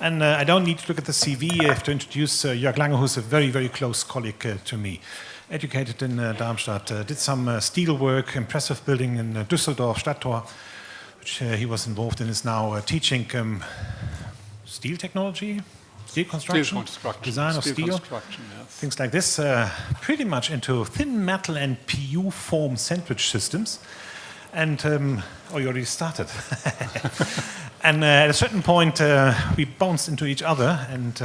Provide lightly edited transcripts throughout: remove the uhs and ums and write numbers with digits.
And I don't need to look at the CV. I have to introduce Jörg Lange, who's a very, very close colleague to me. Educated in Darmstadt, did some steel work, impressive building in Düsseldorf, Stadttor, which he was involved in, is now teaching steel technology, steel construction, design of steel, yes. Things like this, pretty much into thin metal and PU foam sandwich systems. And, oh, you already started. And at a certain point, we bounced into each other and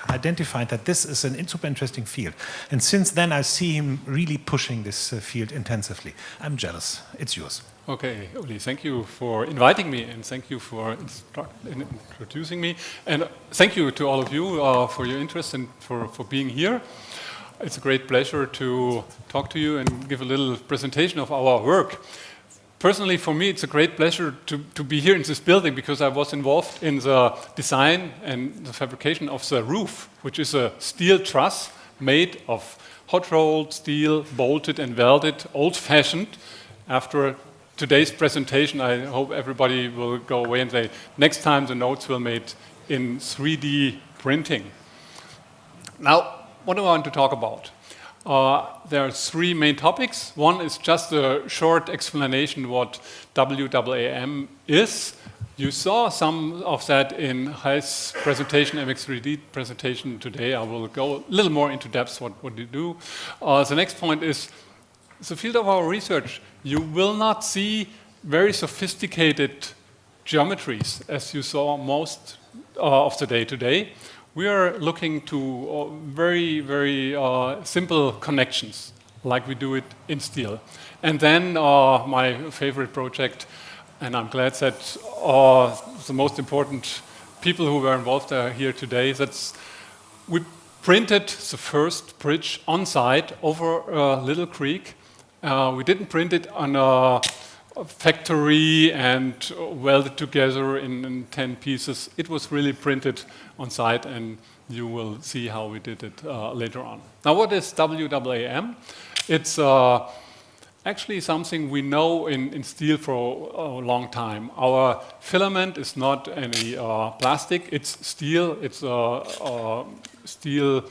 identified that this is an super interesting field. And since then, I see him really pushing this field intensively. I'm jealous. It's yours. Okay, Uli, thank you for inviting me, and thank you for introducing me. And thank you to all of you for your interest and for being here. It's a great pleasure to talk to you and give a little presentation of our work. Personally, for me, it's a great pleasure to be here in this building because I was involved in the design and the fabrication of the roof, which is a steel truss made of hot-rolled steel, bolted and welded, old-fashioned. After today's presentation, I hope everybody will go away and say, next time the notes will be made in 3D printing. Now, what do I want to talk about? There are three main topics. One is just a short explanation what BE-AM is. You saw some of that in Hei's presentation, MX3D presentation today. I will go a little more into depth what you do. The next point is the field of our research. You will not see very sophisticated geometries as you saw most of the day today. We are looking to very, very simple connections, like we do it in steel. And then my favorite project, and I'm glad that the most important people who were involved are here today, that's we printed the first bridge on site over a little creek. We didn't print it on a factory and welded together in 10 pieces. It was really printed on site, and you will see how we did it later on. Now, what is BE-AM? It's actually something we know in steel for a long time. Our filament is not any plastic, it's steel. It's steel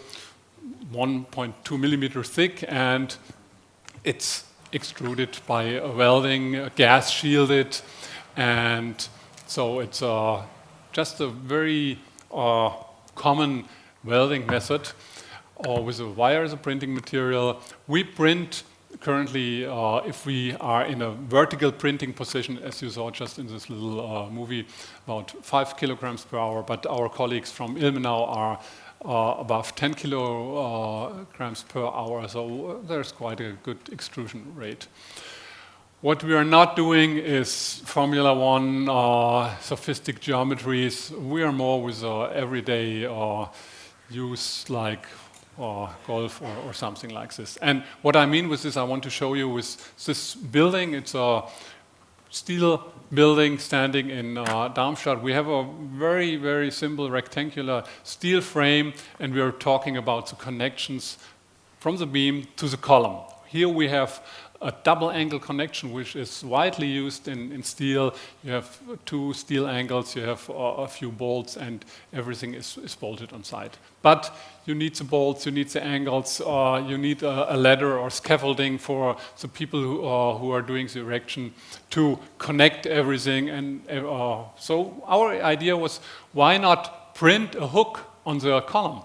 1.2 millimeters thick, and it's extruded by welding, gas shielded, and so it's just a very common welding method with a wire as a printing material. We print currently, if we are in a vertical printing position, as you saw just in this little movie, about 5 kilograms per hour, but our colleagues from Ilmenau are above 10 kilograms per hour, so there's quite a good extrusion rate. What we are not doing is Formula One, sophisticated geometries. We are more with everyday use like golf or something like this. And what I mean with this, I want to show you with this building. It's a steel building standing in Darmstadt. We have a very, very simple rectangular steel frame, and we are talking about the connections from the beam to the column. Here we have a double angle connection, which is widely used in steel. You have two steel angles, you have a few bolts, and everything is bolted on site. But you need the bolts, you need the angles, you need a ladder or scaffolding for the people who are doing the erection to connect everything. And so our idea was, why not print a hook on the column?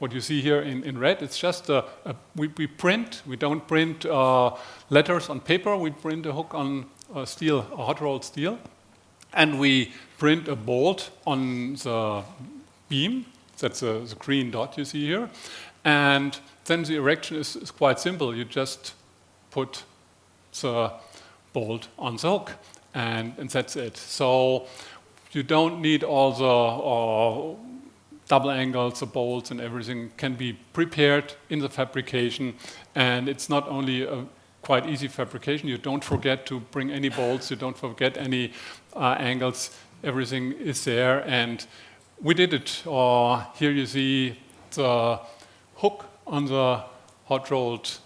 What you see here in red, it's just we print. We don't print letters on paper. We print a hook on steel, a hot-rolled steel, and we print a bolt on the beam. That's the green dot you see here, and then the erection is quite simple. You just put the bolt on the hook, and that's it. So you don't need all the double angles, the bolts and everything can be prepared in the fabrication, and it's not only a quite easy fabrication. You don't forget to bring any bolts, you don't forget any angles, everything is there, and we did it. Here you see the hook on the hot-rolled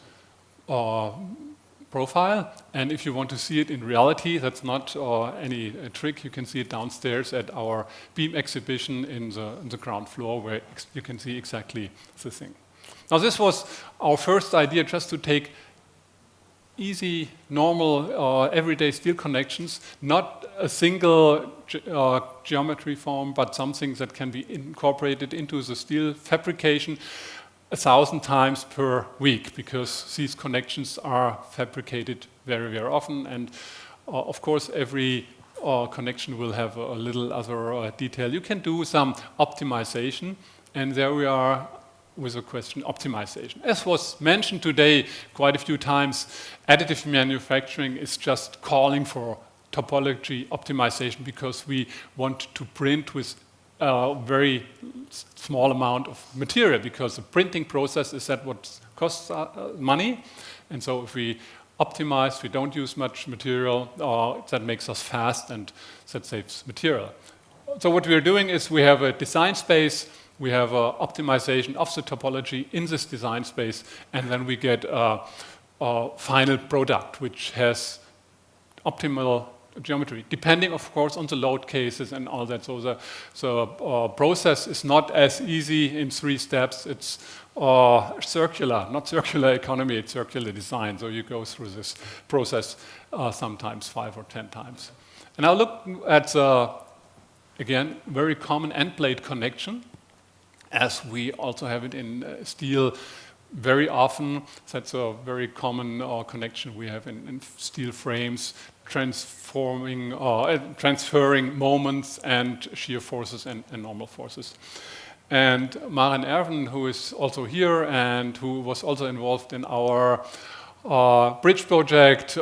profile. And if you want to see it in reality, that's not any trick. You can see it downstairs at our beam exhibition in the ground floor, where you can see exactly the thing. Now, this was our first idea, just to take easy, normal, everyday steel connections, not a single geometry form, but something that can be incorporated into the steel fabrication 1,000 times per week, because these connections are fabricated very, very often. And of course, every connection will have a little other detail. You can do some optimization, and there we are with the question optimization. As was mentioned today quite a few times, additive manufacturing is just calling for topology optimization, because we want to print with a very small amount of material, because the printing process is that what costs money. And so if we optimize, we don't use much material, that makes us fast, and that saves material. So what we are doing is we have a design space, we have optimization of the topology in this design space, and then we get a final product which has optimal geometry, depending, of course, on the load cases and all that. So the process is not as easy in 3 steps. It's circular, not circular economy, it's circular design. So you go through this process sometimes 5 or 10 times. And now look at, again, very common end plate connection, as we also have it in steel very often. That's a very common connection we have in steel frames, transferring moments and shear forces and normal forces. And Maren Erven, who is also here and who was also involved in our bridge project,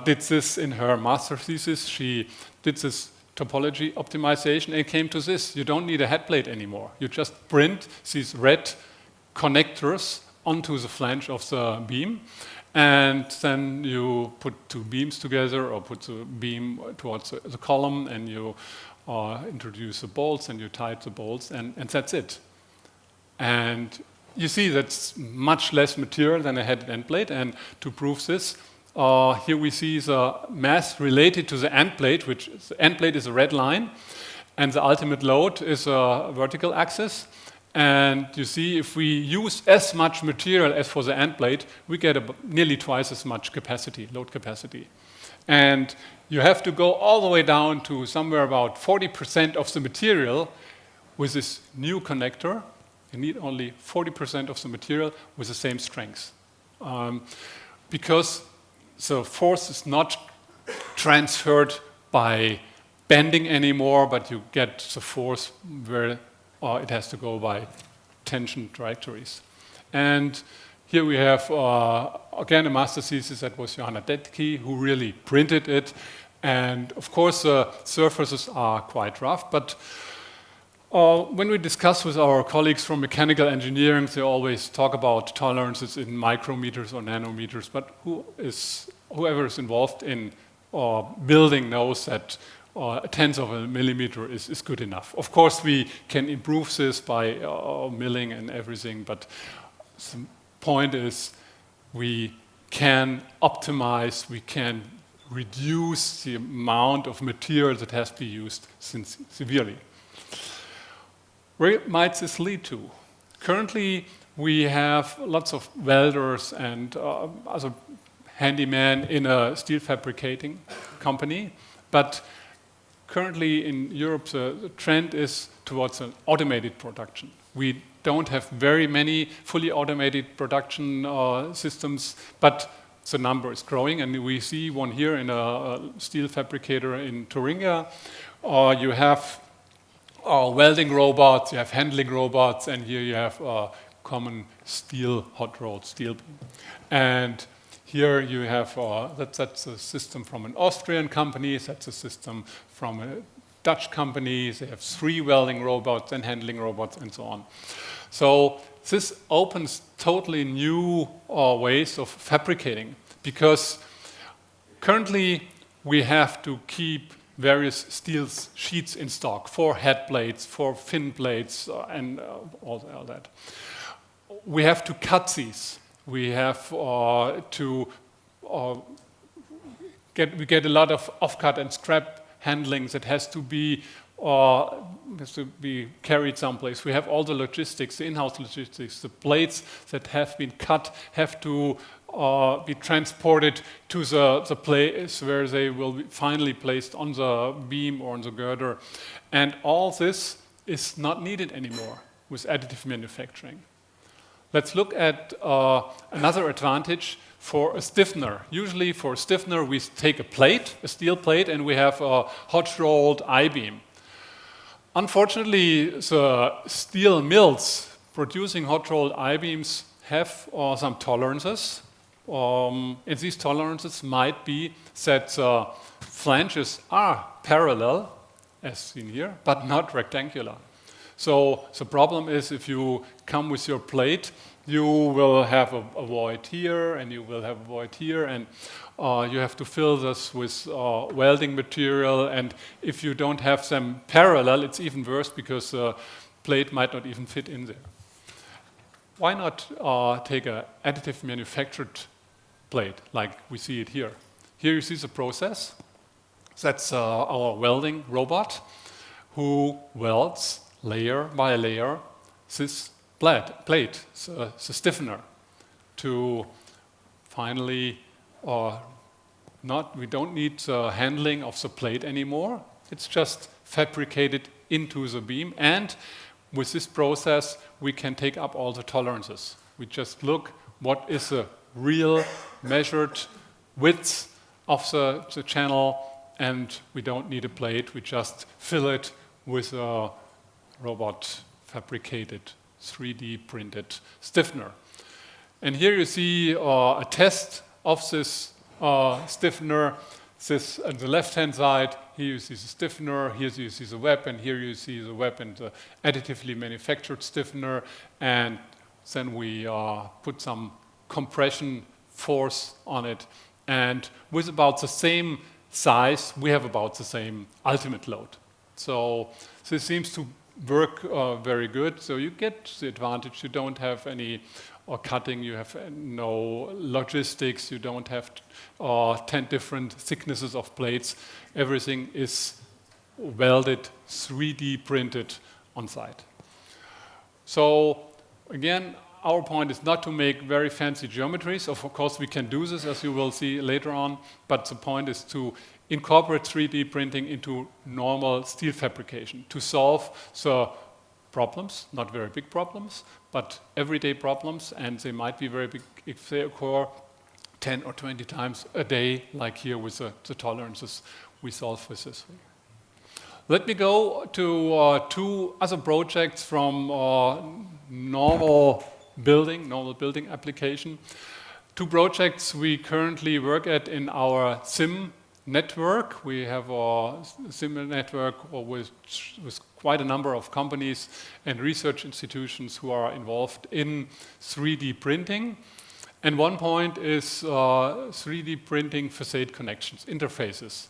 did this in her master thesis. She did this topology optimization and came to this. You don't need a head plate anymore. You just print these red connectors onto the flange of the beam, and then you put 2 beams together, or put the beam towards the column, and you introduce the bolts, and you tight the bolts, and that's it. And you see that's much less material than a head end plate. And to prove this, here we see the mass related to the end plate, which the end plate is a red line, and the ultimate load is a vertical axis. And you see, if we use as much material as for the end plate, we get nearly twice as much capacity, load capacity. And you have to go all the way down to somewhere about 40% of the material with this new connector. You need only 40% of the material with the same strength. Because the force is not transferred by bending anymore, but you get the force where it has to go by tension trajectories. And here we have, again, a master thesis that was Johanna Detke, who really printed it. And of course, the surfaces are quite rough, but when we discuss with our colleagues from mechanical engineering, they always talk about tolerances in micrometers or nanometers, but whoever is involved in building knows that tenths of a millimeter is good enough. Of course, we can improve this by milling and everything, but the point is we can optimize, we can reduce the amount of material that has to be used severely. Where might this lead to? Currently, we have lots of welders and other handymen in a steel fabricating company, but currently in Europe, the trend is towards an automated production. We don't have very many fully automated production systems, but the number is growing, and we see one here in a steel fabricator in Thuringia. You have welding robots, you have handling robots, and here you have common steel hot rolled steel beam. And here you have, that's a system from an Austrian company, that's a system from a Dutch company. They have 3 welding robots and handling robots and so on. So this opens totally new ways of fabricating, because currently we have to keep various steel sheets in stock for head plates, for fin plates, and all that. We have to cut these. We have to we get a lot of off-cut and scrap handlings that has to be carried someplace. We have all the logistics, the in-house logistics, the plates that have been cut have to be transported to the place where they will be finally placed on the beam or on the girder. And all this is not needed anymore with additive manufacturing. Let's look at another advantage for a stiffener. Usually for a stiffener we take a plate, a steel plate, and we have a hot-rolled I-beam. Unfortunately, the steel mills producing hot-rolled I-beams have some tolerances. And these tolerances might be that the flanges are parallel, as seen here, but not rectangular. So the problem is if you come with your plate, you will have a void here, and you will have a void here, and you have to fill this with welding material. And if you don't have them parallel, it's even worse because the plate might not even fit in there. Why not take an additive manufactured plate like we see it here? Here you see the process. That's our welding robot who welds layer by layer this plate, the stiffener, to finally we don't need the handling of the plate anymore. It's just fabricated into the beam, and with this process we can take up all the tolerances. We just look what is the real measured width of the channel, and we don't need a plate. We just fill it with a robot fabricated 3D printed stiffener. And here you see a test of this stiffener. This on the left-hand side, here you see the stiffener, here you see the web, and here you see the web and the additively manufactured stiffener. And then we put some compression force on it. And with about the same size, we have about the same ultimate load. So this seems to work very good. So you get the advantage. You don't have any cutting, you have no logistics, you don't have 10 different thicknesses of plates. Everything is welded, 3D printed on site. So again, our point is not to make very fancy geometries. Of course, we can do this, as you will see later on, but the point is to incorporate 3D printing into normal steel fabrication to solve the problems, not very big problems, but everyday problems, and they might be very big if they occur 10 or 20 times a day, like here with the tolerances we solve with this. Let me go to two other projects from normal building application. Two projects we currently work at in our SIM network. We have a SIM network with quite a number of companies and research institutions who are involved in 3D printing. And one point is 3D printing facade connections, interfaces.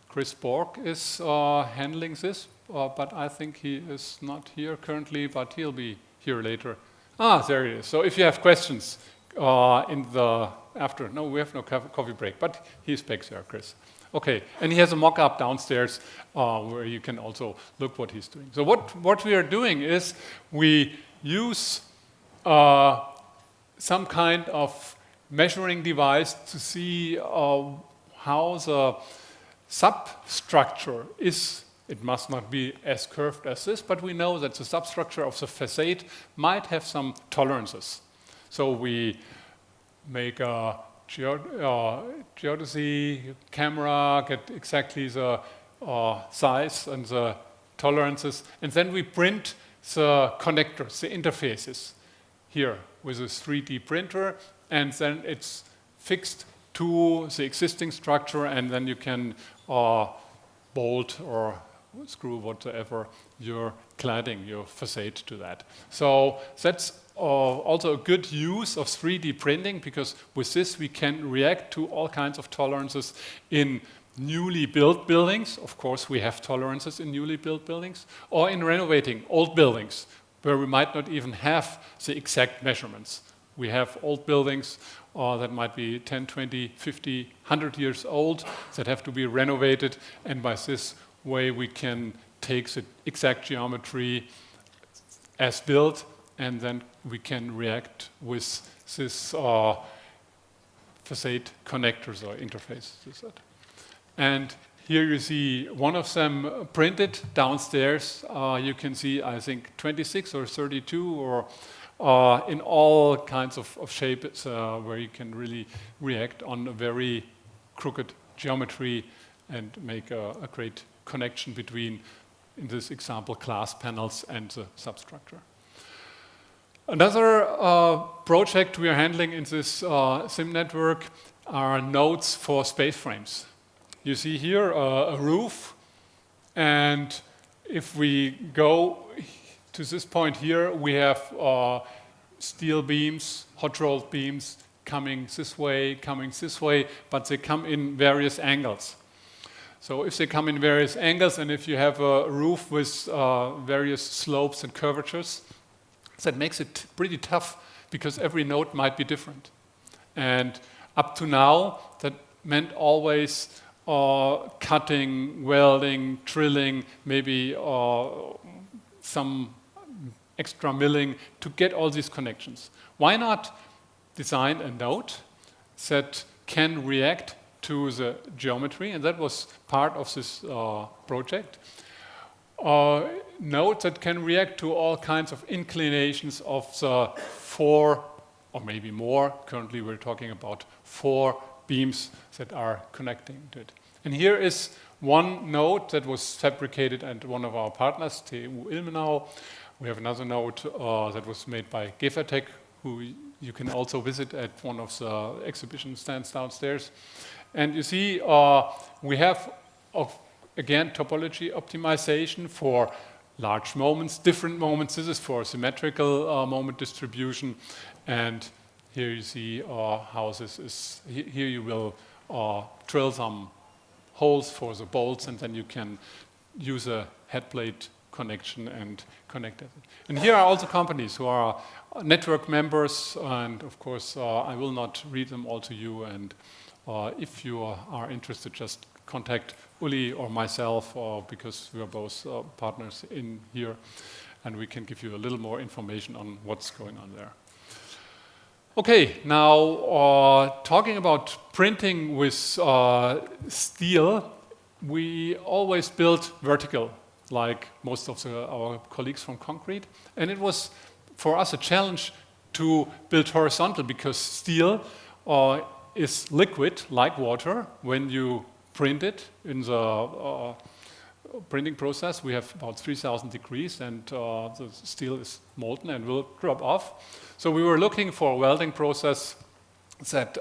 Chris Borg is handling this, but I think he is not here currently, but he'll be here later. There he is. So if you have questions in the after, no, we have no coffee break, but he's back there, Chris. Okay, and he has a mock-up downstairs where you can also look what he's doing. So what we are doing is we use some kind of measuring device to see how the substructure is. It must not be as curved as this, but we know that the substructure of the facade might have some tolerances. So we make a geodesy camera, get exactly the size and the tolerances, and then we print the connectors, the interfaces here with a 3D printer, and then it's fixed to the existing structure, and then you can bolt or screw whatever your cladding, your facade to that. So that's also a good use of 3D printing, because with this we can react to all kinds of tolerances in newly built buildings. Of course, we have tolerances in newly built buildings, or in renovating old buildings where we might not even have the exact measurements. We have old buildings that might be 10, 20, 50, 100 years old that have to be renovated, and by this way we can take the exact geometry as built, and then we can react with this facade connectors or interfaces. And here you see one of them printed downstairs. You can see, I think, 26 or 32 or in all kinds of shapes where you can really react on a very crooked geometry and make a great connection between, in this example, glass panels and the substructure. Another project we are handling in this SIM network are nodes for space frames. You see here a roof, and if we go to this point here, we have steel beams, hot rolled beams coming this way, but they come in various angles. So if they come in various angles, and if you have a roof with various slopes and curvatures, that makes it pretty tough because every node might be different. And up to now, that meant always cutting, welding, drilling, maybe some extra milling to get all these connections. Why not design a node that can react to the geometry? And that was part of this project. Node that can react to all kinds of inclinations of the 4 or maybe more. Currently we're talking about 4 beams that are connecting to it. And here is one node that was fabricated at one of our partners, TU Ilmenau. We have another node that was made by Gefertec, who you can also visit at one of the exhibition stands downstairs. And you see we have again, topology optimization for large moments, different moments. This is for symmetrical moment distribution. And here you see how this is. Here you will drill some holes for the bolts, and then you can use a head plate connection and connect it. And here are also companies who are network members, and of course I will not read them all to you. And if you are interested, just contact Uli or myself, because we are both partners in here, and we can give you a little more information on what's going on there. Okay, now talking about printing with steel, we always built vertical, like most of our colleagues from concrete, and it was for us a challenge to build horizontal because steel is liquid like water when you print it in the printing process. We have about 3,000 degrees, and the steel is molten and will drop off. So we were looking for a welding process that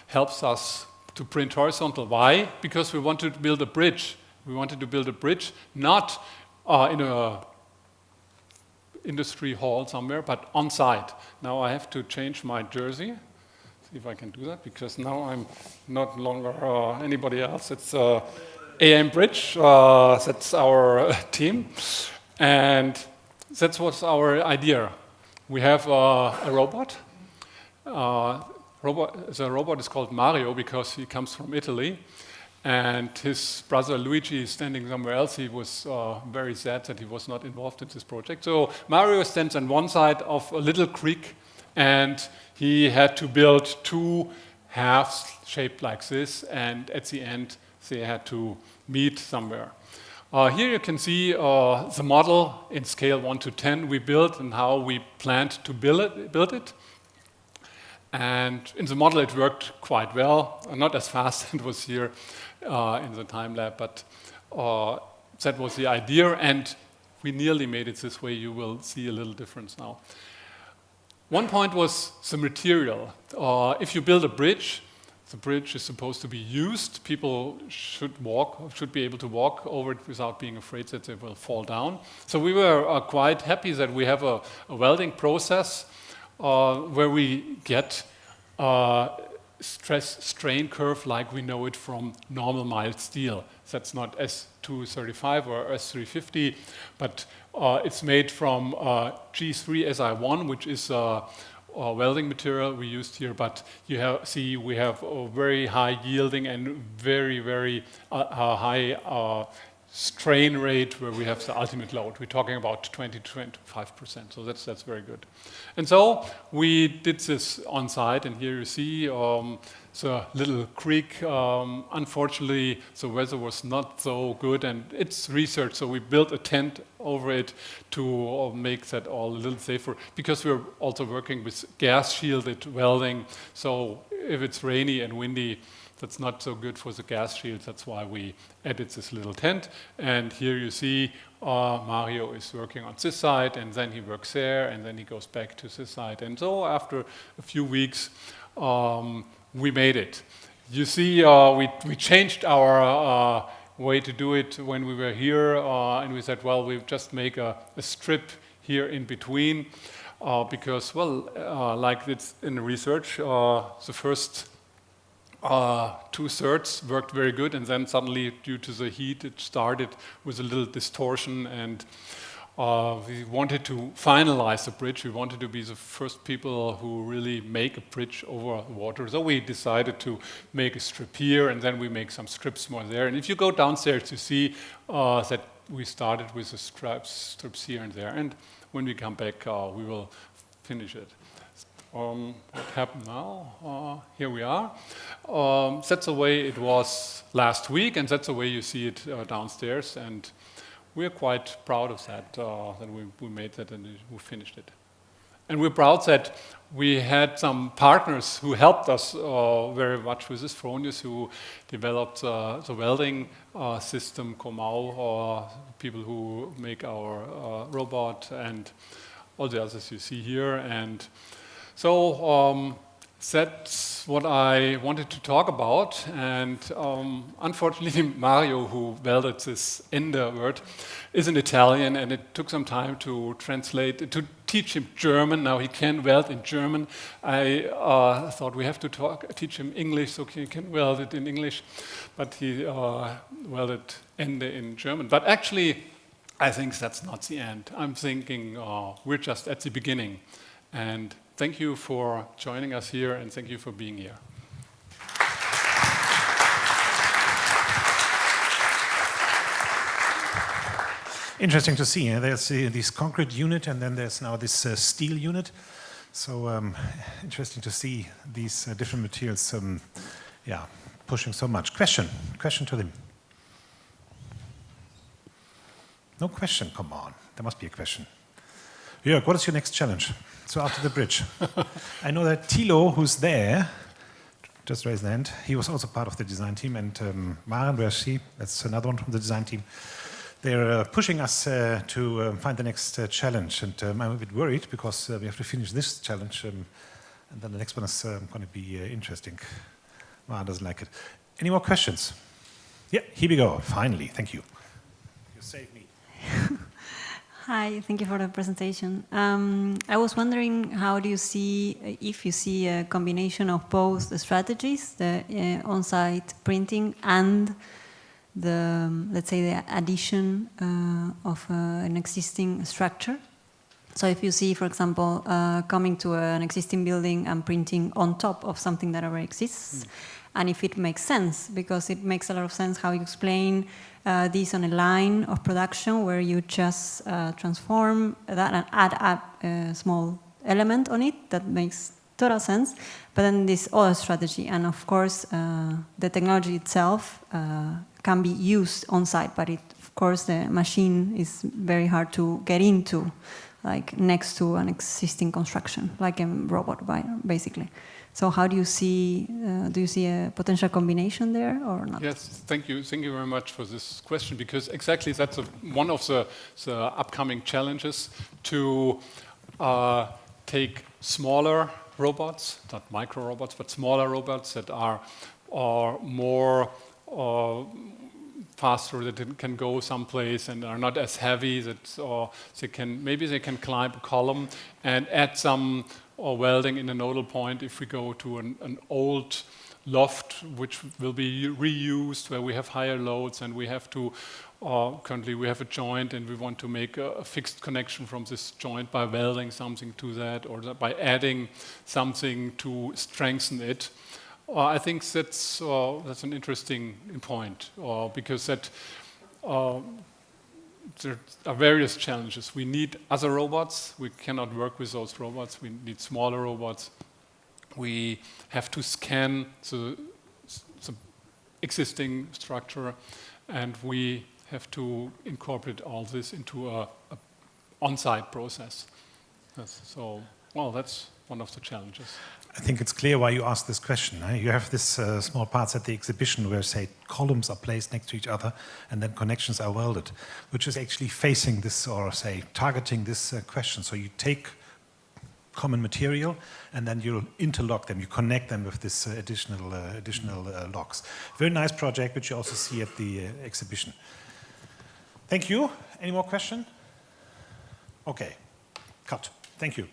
helps us to print horizontal. Why? Because we wanted to build a bridge. We wanted to build a bridge not in a industry hall somewhere, but on site. Now I have to change my jersey. See if I can do that, because now I'm not longer anybody else. It's AM Bridge, that's our team. And that was our idea. We have a robot. The robot is called Mario because he comes from Italy. And his brother Luigi is standing somewhere else. He was very sad that he was not involved in this project. So Mario stands on one side of a little creek, and he had to build 2 halves shaped like this, and at the end they had to meet somewhere. Here you can see the model in scale 1 to 10 we built and how we planned to build it. And in the model it worked quite well, not as fast as it was here in the time lab, but that was the idea, and we nearly made it this way. You will see a little difference now. One point was the material. If you build a bridge, the bridge is supposed to be used. People should be able to walk over it without being afraid that they will fall down. So we were quite happy that we have a welding process where we get stress-strain curve like we know it from normal mild steel. That's not S235 or S350, but it's made from G3SI1, which is welding material we used here, but you see we have a very high yielding and very high strain rate where we have the ultimate load. We're talking about 20 to 25%, so that's very good. And so we did this on site, and here you see the little creek. Unfortunately, the weather was not so good, and it's research, so we built a tent over it to make that all a little safer, because we're also working with gas-shielded welding, so if it's rainy and windy, that's not so good for the gas shields. That's why we added this little tent. And here you see Mario is working on this side, and then he works there, and then he goes back to this side. And so after a few weeks, we made it. You see, we changed our way to do it when we were here, and we said, well, we'll just make a strip here in between, because, well, like it's in the research, the first 2/3 worked very good, and then suddenly, due to the heat, it started with a little distortion, and we wanted to finalize the bridge. We wanted to be the first people who really make a bridge over water. So we decided to make a strip here, and then we make some strips more there. And if you go downstairs, you see that we started with the strips here and there. And when we come back, we will finish it. What happened now? Here we are. That's the way it was last week, and that's the way you see it downstairs. And we're quite proud of that, that we made that and we finished it. And we're proud that we had some partners who helped us very much with this. Fronius, who developed the welding system, Comau, people who make our robot, and all the others you see here. And so that's what I wanted to talk about, and unfortunately Mario, who welded this Ender word, is an Italian, and it took some time to translate, to teach him German. Now he can weld in German. I thought we have to teach him English so he can weld it in English, but he welded Ender in German. But actually, I think that's not the end. I'm thinking we're just at the beginning. And thank you for joining us here, and thank you for being here. Interesting to see. There's this concrete unit, and then there's now this steel unit. So interesting to see these different materials, pushing so much. Question to them. No question. Come on, there must be a question. Jörg, what is your next challenge? So after the bridge. I know that Thilo, who's there, just raise the hand, he was also part of the design team, and Maren, where is she? That's another one from the design team. They're pushing us to find the next challenge, and I'm a bit worried because we have to finish this challenge, and then the next one is going to be interesting. Maren doesn't like it. Any more questions? Yeah, here we go, finally, thank you. You saved me. Hi, thank you for the presentation. I was wondering, how do you see, if you see a combination of both the strategies, the on-site printing and the, let's say, the addition of an existing structure? So if you see, for example, coming to an existing building and printing on top of something that already exists, and if it makes sense, because it makes a lot of sense how you explain this on a line of production where you just transform that and add a small element on it. That makes total sense. But then this other strategy, and of course the technology itself can be used on site, but of course the machine is very hard to get into, like next to an existing construction, like a robot, basically. So how do you see a potential combination there or not? Yes, thank you very much for this question, because exactly that's one of the upcoming challenges, to take smaller robots, not micro robots, but smaller robots that are more faster, that can go someplace and are not as heavy, that they can climb a column, and add some welding in a nodal point if we go to an old loft which will be reused, where we have higher loads and we have to currently we have a joint and we want to make a fixed connection from this joint by welding something to that or by adding something to strengthen it. I think that's an interesting point because that there are various challenges. We need other robots. We cannot work with those robots. We need smaller robots. We have to scan the existing structure, and we have to incorporate all this into a on-site process. So, well, that's one of the challenges. I think it's clear why you asked this question. You have this small parts at the exhibition where, say, columns are placed next to each other and then connections are welded, which is actually facing this, or say, targeting this question. So you take common material and then you interlock them, you connect them with this additional locks. Very nice project, which you also see at the exhibition. Thank you. Any more questions? Okay, cut. Thank you.